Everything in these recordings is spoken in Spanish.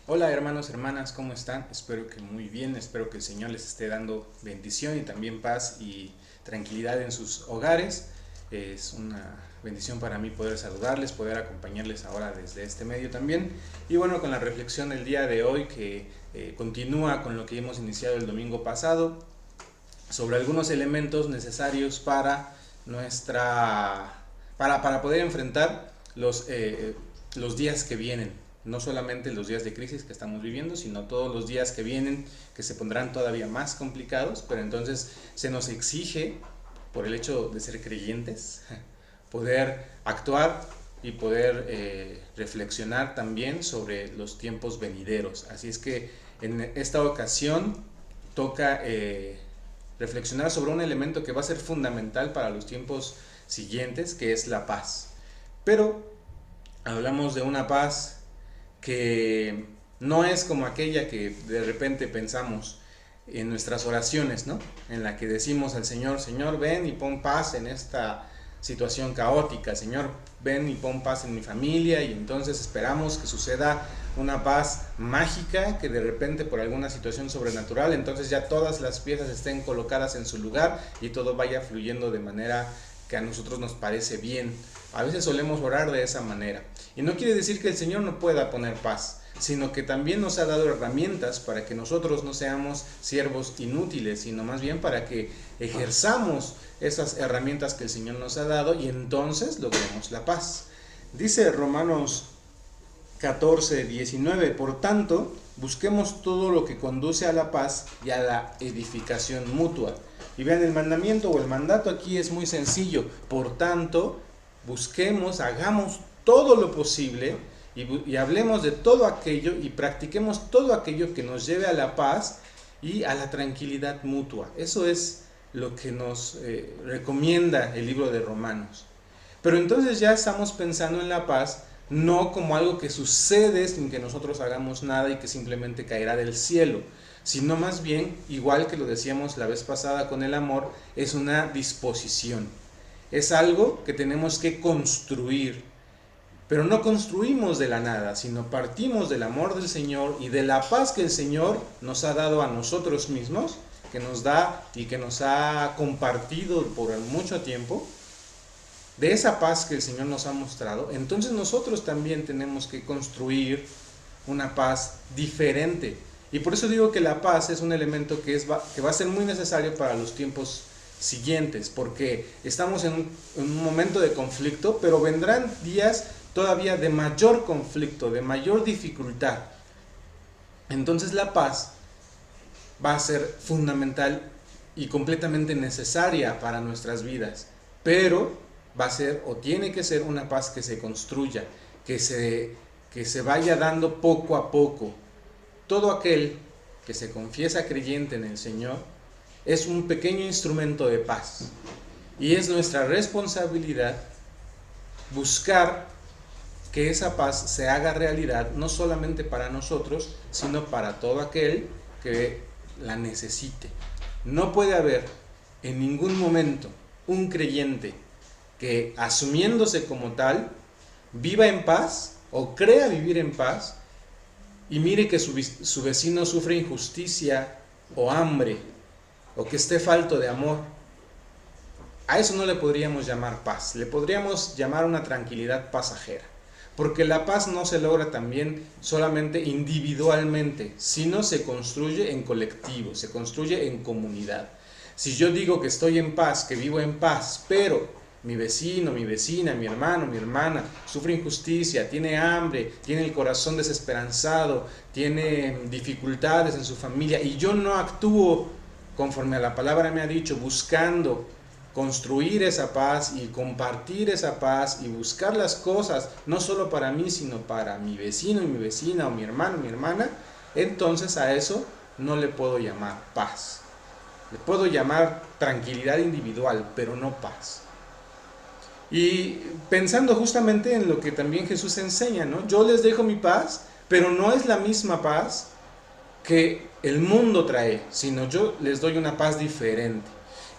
Hola hermanos, hermanas, ¿cómo están? Espero que muy bien, espero que el Señor les esté dando bendición y también paz y tranquilidad en sus hogares. Es una bendición para mí poder saludarles, poder acompañarles ahora desde este medio también. Y bueno, con la reflexión del día de hoy que continúa con lo que hemos iniciado el domingo pasado, sobre algunos elementos necesarios para para poder enfrentar los días que vienen, no solamente los días de crisis que estamos viviendo, sino todos los días que vienen, que se pondrán todavía más complicados, pero entonces se nos exige, por el hecho de ser creyentes, poder actuar y poder reflexionar también sobre los tiempos venideros. Así es que en esta ocasión toca reflexionar sobre un elemento que va a ser fundamental para los tiempos siguientes, que es la paz. Pero hablamos de una paz que no es como aquella que de repente pensamos en nuestras oraciones, ¿no? En la que decimos al Señor, Señor, ven y pon paz en esta situación caótica, Señor, ven y pon paz en mi familia, y entonces esperamos que suceda una paz mágica, que de repente por alguna situación sobrenatural, entonces ya todas las piezas estén colocadas en su lugar y todo vaya fluyendo de manera que a nosotros nos parece bien. A veces solemos orar de esa manera. Y no quiere decir que el Señor no pueda poner paz, sino que también nos ha dado herramientas para que nosotros no seamos siervos inútiles, sino más bien para que ejerzamos esas herramientas que el Señor nos ha dado y entonces logremos la paz. Dice Romanos 14:19, por tanto, busquemos todo lo que conduce a la paz y a la edificación mutua. Y vean, el mandamiento o el mandato aquí es muy sencillo. Por tanto, busquemos, hagamos todo lo posible y hablemos de todo aquello y practiquemos todo aquello que nos lleve a la paz y a la tranquilidad mutua. Eso es lo que nos recomienda el libro de Romanos. Pero entonces ya estamos pensando en la paz no como algo que sucede sin que nosotros hagamos nada y que simplemente caerá del cielo, sino más bien, igual que lo decíamos la vez pasada con el amor, es una disposición. Es algo que tenemos que construir, pero no construimos de la nada, sino partimos del amor del Señor y de la paz que el Señor nos ha dado a nosotros mismos, que nos da y que nos ha compartido por mucho tiempo. De esa paz que el Señor nos ha mostrado, entonces nosotros también tenemos que construir una paz diferente. Y por eso digo que la paz es un elemento que va a ser muy necesario para los tiempos siguientes, porque estamos en un momento de conflicto, pero vendrán días todavía de mayor conflicto, de mayor dificultad. Entonces la paz va a ser fundamental y completamente necesaria para nuestras vidas, pero va a ser o tiene que ser una paz que se construya, que se vaya dando poco a poco. Todo aquel que se confiesa creyente en el Señor es un pequeño instrumento de paz, y es nuestra responsabilidad buscar que esa paz se haga realidad, no solamente para nosotros, sino para todo aquel que la necesite. No puede haber en ningún momento un creyente que, asumiéndose como tal, viva en paz o crea vivir en paz y mire que su vecino sufre injusticia o hambre o que esté falto de amor. A eso no le podríamos llamar paz, le podríamos llamar una tranquilidad pasajera, porque la paz no se logra también solamente individualmente, sino se construye en colectivo, se construye en comunidad. Si yo digo que estoy en paz, que vivo en paz, pero mi vecino, mi vecina, mi hermano, mi hermana sufre injusticia, tiene hambre, tiene el corazón desesperanzado, tiene dificultades en su familia, y yo no actúo conforme a la palabra me ha dicho, buscando construir esa paz y compartir esa paz y buscar las cosas no solo para mí, sino para mi vecino y mi vecina, o mi hermano y mi hermana, entonces a eso no le puedo llamar paz. Le puedo llamar tranquilidad individual, pero no paz. Y pensando justamente en lo que también Jesús enseña, ¿no? Yo les dejo mi paz, pero no es la misma paz que el mundo trae, sino yo les doy una paz diferente.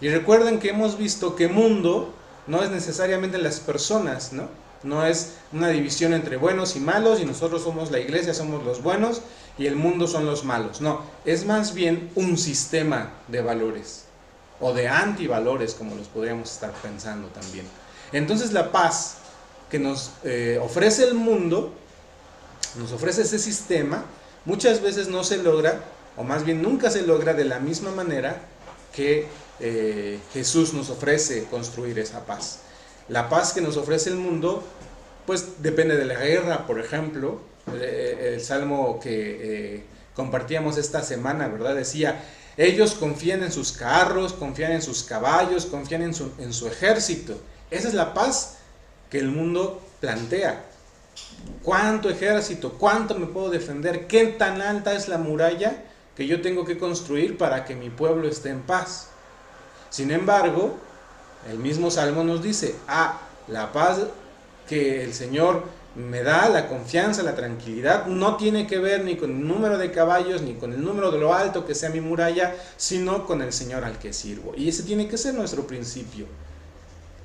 Y recuerden que hemos visto que mundo no es necesariamente las personas, ¿no? No es una división entre buenos y malos y nosotros somos la iglesia, somos los buenos y el mundo son los malos. No, es más bien un sistema de valores o de antivalores, como los podríamos estar pensando también. Entonces la paz que nos ofrece el mundo, nos ofrece ese sistema, muchas veces no se logra, o más bien nunca se logra de la misma manera que Jesús nos ofrece construir esa paz. La paz que nos ofrece el mundo, pues depende de la guerra, por ejemplo. El salmo que compartíamos esta semana, ¿verdad? Decía, ellos confían en sus carros, confían en sus caballos, confían en su ejército. Esa es la paz que el mundo plantea. ¿Cuánto ejército? ¿Cuánto me puedo defender? ¿Qué tan alta es la muralla que yo tengo que construir para que mi pueblo esté en paz? Sin embargo, el mismo Salmo nos dice, la paz que el Señor me da, la confianza, la tranquilidad, no tiene que ver ni con el número de caballos, ni con el número de lo alto que sea mi muralla, sino con el Señor al que sirvo. Y ese tiene que ser nuestro principio.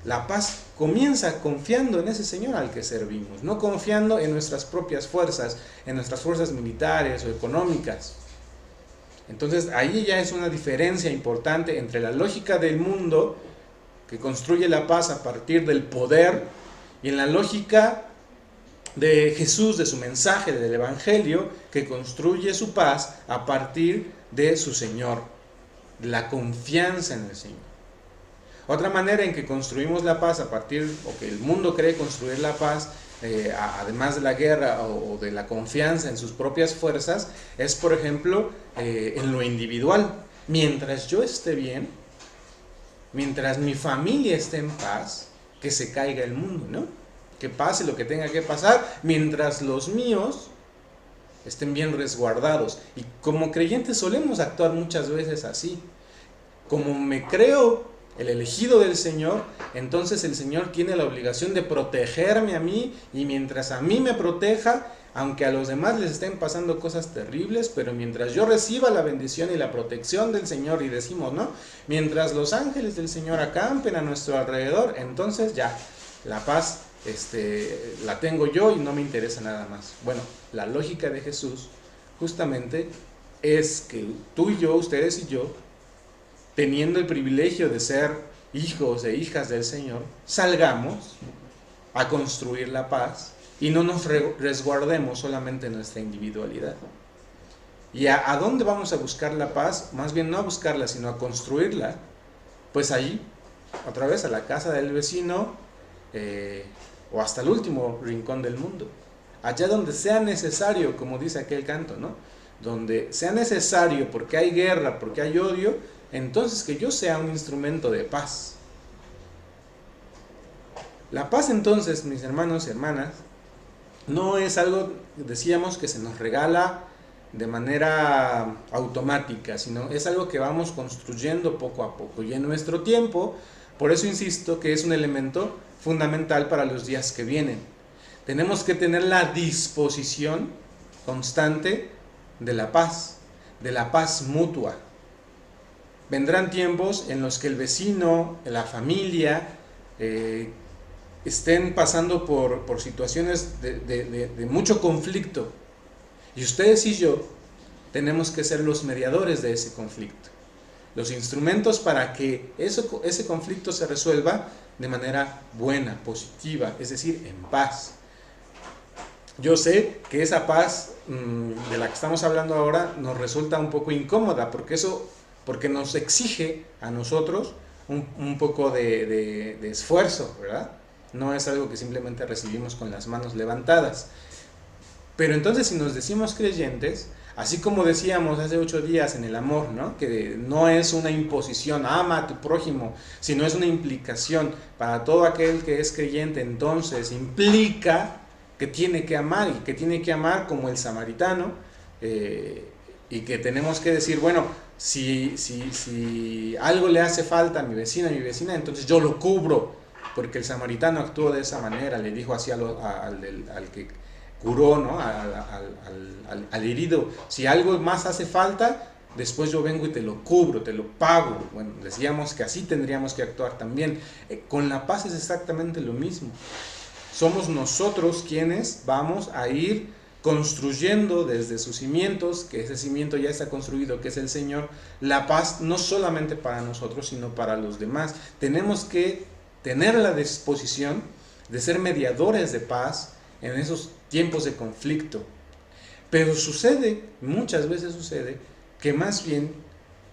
La paz comienza confiando en ese Señor al que servimos, no confiando en nuestras propias fuerzas, en nuestras fuerzas militares o económicas. Entonces ahí ya es una diferencia importante entre la lógica del mundo, que construye la paz a partir del poder, y en la lógica de Jesús, de su mensaje, del Evangelio, que construye su paz a partir de su Señor, de la confianza en el Señor. Otra manera en que construimos la paz a partir, o que el mundo cree construir la paz, además de la guerra o de la confianza en sus propias fuerzas, es por ejemplo en lo individual. Mientras yo esté bien, mientras mi familia esté en paz, que se caiga el mundo, ¿no? Que pase lo que tenga que pasar, mientras los míos estén bien resguardados. Y como creyentes solemos actuar muchas veces así. Como me creo el elegido del Señor, entonces el Señor tiene la obligación de protegerme a mí, y mientras a mí me proteja, aunque a los demás les estén pasando cosas terribles, pero mientras yo reciba la bendición y la protección del Señor, y decimos, ¿no? Mientras los ángeles del Señor acampen a nuestro alrededor, entonces ya, la paz la tengo yo y no me interesa nada más. Bueno, la lógica de Jesús justamente es que tú y yo, ustedes y yo, teniendo el privilegio de ser hijos e hijas del Señor, salgamos a construir la paz y no nos resguardemos solamente en nuestra individualidad. ¿Y a dónde vamos a buscar la paz? Más bien no a buscarla, sino a construirla. Pues allí, otra vez a la casa del vecino, o hasta el último rincón del mundo. Allá donde sea necesario, como dice aquel canto, ¿no? Donde sea necesario, porque hay guerra, porque hay odio, entonces que yo sea un instrumento de paz. La paz, entonces, mis hermanos y hermanas, no es algo, decíamos, que se nos regala de manera automática, sino es algo que vamos construyendo poco a poco. Y en nuestro tiempo, por eso insisto que es un elemento fundamental para los días que vienen. Tenemos que tener la disposición constante de la paz mutua. Vendrán tiempos en los que el vecino, la familia, estén pasando por situaciones de mucho conflicto. Y ustedes y yo tenemos que ser los mediadores de ese conflicto. Los instrumentos para que ese conflicto se resuelva de manera buena, positiva, es decir, en paz. Yo sé que esa paz de la que estamos hablando ahora nos resulta un poco incómoda, porque nos exige a nosotros un poco de esfuerzo, ¿verdad? No es algo que simplemente recibimos con las manos levantadas. Pero entonces, si nos decimos creyentes, así como decíamos hace 8 días en el amor, ¿no? Que no es una imposición, ama a tu prójimo, sino es una implicación para todo aquel que es creyente. Entonces implica que tiene que amar, y que tiene que amar como el samaritano, y que tenemos que decir, bueno, si algo le hace falta a mi vecina, entonces yo lo cubro, porque el samaritano actuó de esa manera, le dijo así al que curó, ¿no? al herido, si algo más hace falta, después yo vengo y te lo cubro, te lo pago. Bueno, decíamos que así tendríamos que actuar también. Con la paz es exactamente lo mismo. Somos nosotros quienes vamos a ir construyendo desde sus cimientos, que ese cimiento ya está construido, que es el Señor, la paz no solamente para nosotros, sino para los demás. Tenemos que tener la disposición de ser mediadores de paz en esos tiempos de conflicto. Pero sucede, muchas veces sucede, que más bien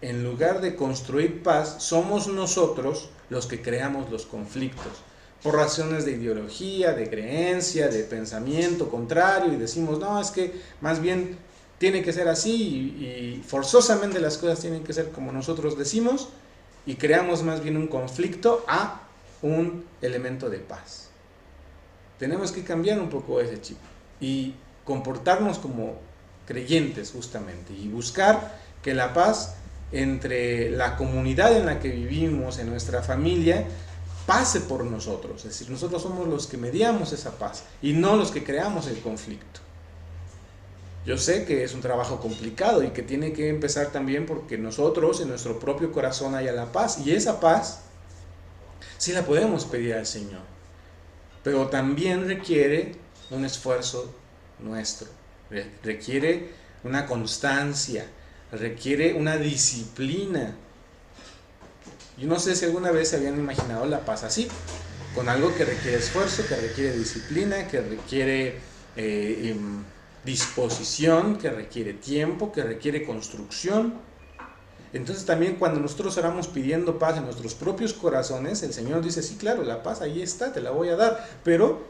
en lugar de construir paz, somos nosotros los que creamos los conflictos, por razones de ideología, de creencia, de pensamiento contrario, y decimos, no, es que más bien tiene que ser así, y forzosamente las cosas tienen que ser como nosotros decimos, y creamos más bien un conflicto a un elemento de paz. Tenemos que cambiar un poco ese chip y comportarnos como creyentes justamente, y buscar que la paz entre la comunidad en la que vivimos, en nuestra familia, pase por nosotros. Es decir, nosotros somos los que mediamos esa paz y no los que creamos el conflicto. Yo sé que es un trabajo complicado y que tiene que empezar también porque nosotros en nuestro propio corazón haya la paz, y esa paz sí la podemos pedir al Señor, pero también requiere un esfuerzo nuestro, requiere una constancia, requiere una disciplina. Yo no sé si alguna vez se habían imaginado la paz así, con algo que requiere esfuerzo, que requiere disciplina, que requiere disposición, que requiere tiempo, que requiere construcción. Entonces también cuando nosotros oramos pidiendo paz en nuestros propios corazones, el Señor dice, sí, claro, la paz ahí está, te la voy a dar, pero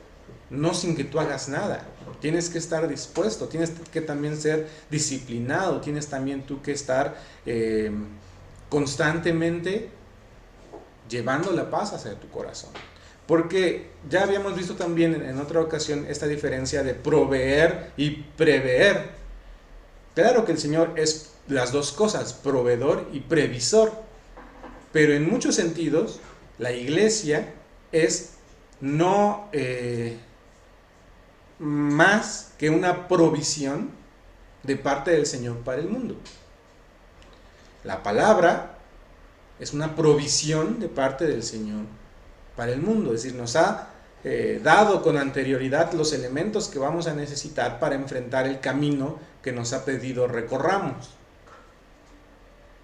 no sin que tú hagas nada. Tienes que estar dispuesto, tienes que también ser disciplinado, tienes también tú que estar constantemente llevando la paz hacia tu corazón. Porque ya habíamos visto también en otra ocasión esta diferencia de proveer y prever. Claro que el Señor es las dos cosas, proveedor y previsor, pero en muchos sentidos la iglesia es no más que una provisión de parte del Señor para el mundo. La palabra es una provisión de parte del Señor para el mundo, es decir, nos ha dado con anterioridad los elementos que vamos a necesitar para enfrentar el camino que nos ha pedido recorramos.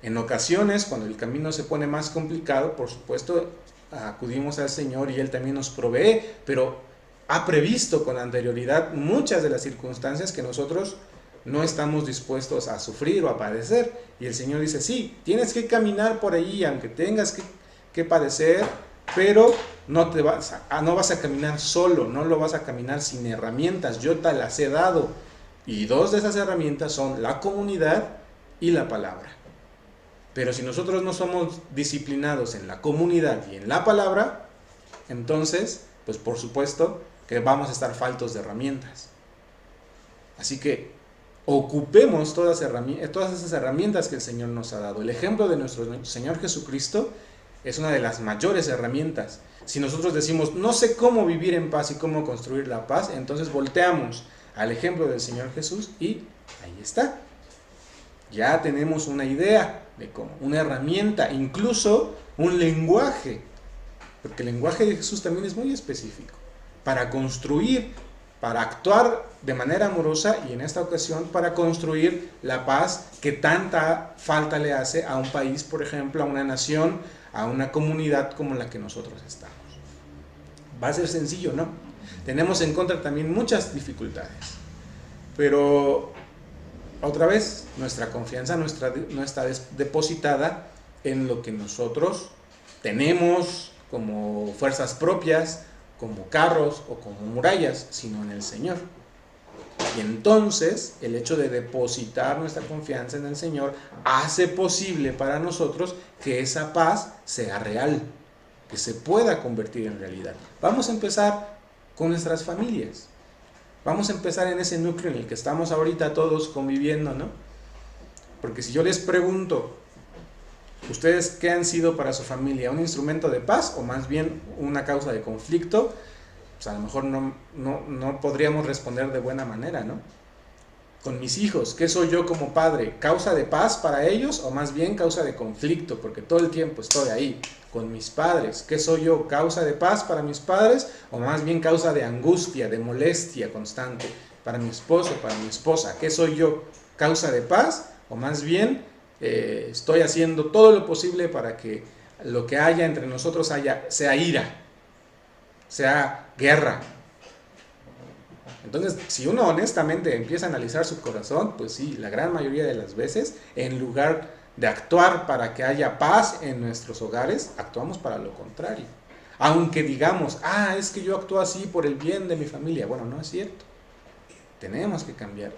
En ocasiones, cuando el camino se pone más complicado, por supuesto, acudimos al Señor y Él también nos provee, pero ha previsto con anterioridad muchas de las circunstancias que nosotros no estamos dispuestos a sufrir o a padecer. Y el Señor dice, sí, tienes que caminar por ahí, aunque tengas que padecer, pero no vas a caminar solo, no lo vas a caminar sin herramientas, yo te las he dado. Y dos de esas herramientas son la comunidad y la palabra. Pero si nosotros no somos disciplinados en la comunidad y en la palabra, entonces, pues por supuesto que vamos a estar faltos de herramientas. Así que ocupemos todas esas herramientas que el Señor nos ha dado. El ejemplo de nuestro Señor Jesucristo es una de las mayores herramientas. Si nosotros decimos, no sé cómo vivir en paz y cómo construir la paz, entonces volteamos al ejemplo del Señor Jesús y ahí está. Ya tenemos una idea de cómo, una herramienta, incluso un lenguaje, porque el lenguaje de Jesús también es muy específico, para construir, para actuar de manera amorosa y en esta ocasión para construir la paz que tanta falta le hace a un país, por ejemplo, a una nación, a una comunidad como la que nosotros estamos. Va a ser sencillo, ¿no? Tenemos en contra también muchas dificultades, pero otra vez nuestra confianza no está depositada en lo que nosotros tenemos como fuerzas propias, como carros o como murallas, sino en el Señor. Y entonces el hecho de depositar nuestra confianza en el Señor hace posible para nosotros que esa paz sea real, que se pueda convertir en realidad. Vamos a empezar con nuestras familias. Vamos a empezar en ese núcleo en el que estamos ahorita todos conviviendo, ¿no? Porque si yo les pregunto, ¿ustedes qué han sido para su familia? ¿Un instrumento de paz o más bien una causa de conflicto? Pues a lo mejor no podríamos responder de buena manera, ¿no? Con mis hijos, ¿qué soy yo como padre? ¿Causa de paz para ellos o más bien causa de conflicto? Porque todo el tiempo estoy ahí. Con mis padres, ¿qué soy yo? ¿Causa de paz para mis padres o más bien causa de angustia, de molestia constante? Para mi esposo, para mi esposa, ¿qué soy yo? ¿Causa de paz o más bien estoy haciendo todo lo posible para que lo que haya entre nosotros sea ira, sea guerra? Entonces, si uno honestamente empieza a analizar su corazón, pues sí, la gran mayoría de las veces, en lugar de actuar para que haya paz en nuestros hogares, actuamos para lo contrario. Aunque digamos, es que yo actúo así por el bien de mi familia. Bueno, no es cierto. Tenemos que cambiar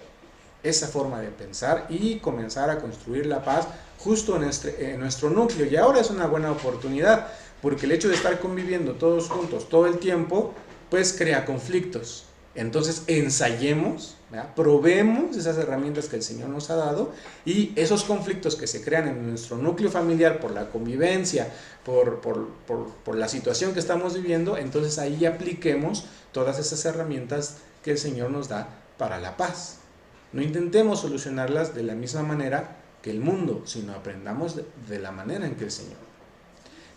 esa forma de pensar y comenzar a construir la paz justo en nuestro núcleo. Y ahora es una buena oportunidad, porque el hecho de estar conviviendo todos juntos todo el tiempo, pues crea conflictos. Entonces ensayemos, ¿verdad? Probemos esas herramientas que el Señor nos ha dado y esos conflictos que se crean en nuestro núcleo familiar por la convivencia, por la situación que estamos viviendo, entonces ahí apliquemos todas esas herramientas que el Señor nos da para la paz. No intentemos solucionarlas de la misma manera que el mundo, sino aprendamos de la manera en que el Señor.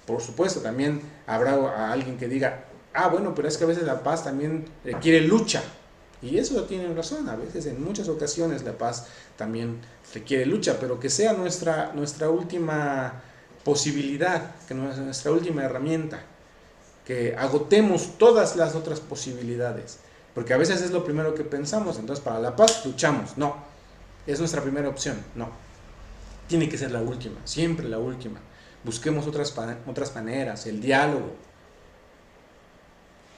Por supuesto, también habrá alguien que diga, bueno, pero es que a veces la paz también requiere lucha. Y eso tienen razón, a veces en muchas ocasiones la paz también requiere lucha, pero que sea nuestra última posibilidad, que nuestra última herramienta, que agotemos todas las otras posibilidades, porque a veces es lo primero que pensamos, entonces para la paz luchamos, no, es nuestra primera opción, no, tiene que ser la última, siempre la última. Busquemos otras maneras, el diálogo.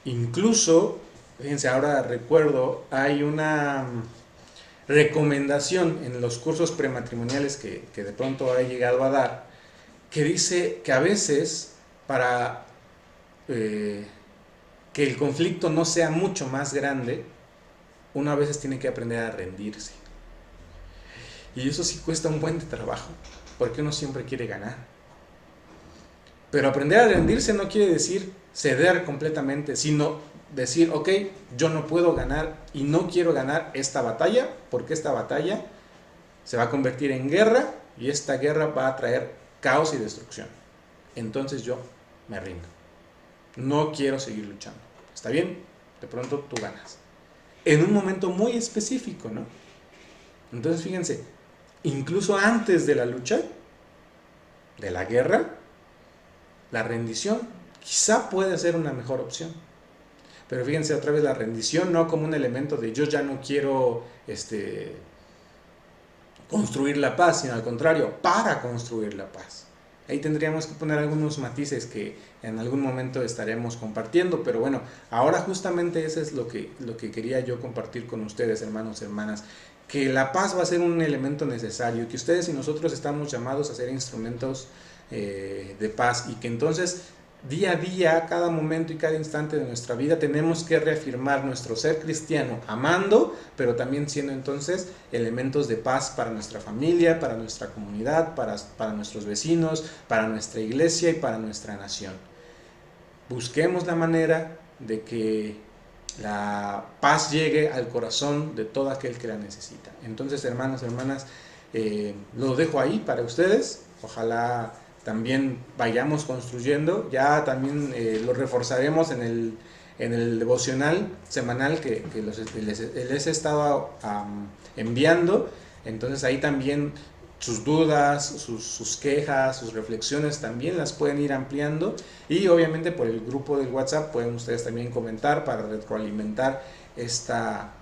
Incluso, fíjense, ahora recuerdo, hay una recomendación en los cursos prematrimoniales que de pronto he llegado a dar, que dice que a veces para que el conflicto no sea mucho más grande, uno a veces tiene que aprender a rendirse. Y eso sí cuesta un buen trabajo, porque uno siempre quiere ganar. Pero aprender a rendirse no quiere decir ceder completamente, sino decir, ok, yo no puedo ganar y no quiero ganar esta batalla, porque esta batalla se va a convertir en guerra y esta guerra va a traer caos y destrucción. Entonces yo me rindo. No quiero seguir luchando. ¿Está bien? De pronto tú ganas. En un momento muy específico, ¿no? Entonces fíjense, incluso antes de la lucha, de la guerra, la rendición quizá puede ser una mejor opción. Pero fíjense otra vez, la rendición no como un elemento de yo ya no quiero construir la paz, sino al contrario, para construir la paz. Ahí tendríamos que poner algunos matices que en algún momento estaremos compartiendo, pero bueno, ahora justamente eso es lo que quería yo compartir con ustedes, hermanos, hermanas, que la paz va a ser un elemento necesario, que ustedes y nosotros estamos llamados a ser instrumentos de paz y que entonces día a día, cada momento y cada instante de nuestra vida tenemos que reafirmar nuestro ser cristiano, amando, pero también siendo entonces elementos de paz para nuestra familia, para nuestra comunidad, para nuestros vecinos, para nuestra iglesia y para nuestra nación. Busquemos la manera de que la paz llegue al corazón de todo aquel que la necesita. Entonces, hermanos, hermanas, lo dejo ahí para ustedes. Ojalá también vayamos construyendo, ya también lo reforzaremos en el devocional semanal que les he estado enviando. Entonces ahí también sus dudas, sus quejas, sus reflexiones también las pueden ir ampliando y obviamente por el grupo del WhatsApp pueden ustedes también comentar para retroalimentar esta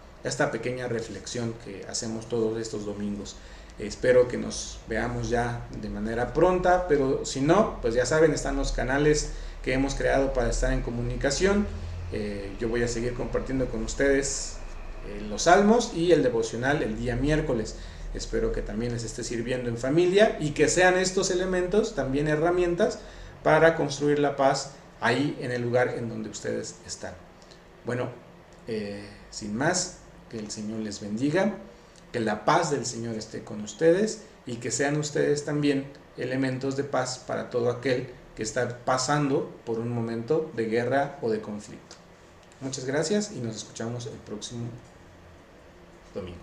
pequeña reflexión que hacemos todos estos domingos. Espero que nos veamos ya de manera pronta, pero si no, pues ya saben, están los canales que hemos creado para estar en comunicación. Yo voy a seguir compartiendo con ustedes los salmos y el devocional el día miércoles. Espero que también les esté sirviendo en familia y que sean estos elementos también herramientas para construir la paz ahí en el lugar en donde ustedes están. Bueno, sin más, que el Señor les bendiga. Que la paz del Señor esté con ustedes y que sean ustedes también elementos de paz para todo aquel que está pasando por un momento de guerra o de conflicto. Muchas gracias y nos escuchamos el próximo domingo.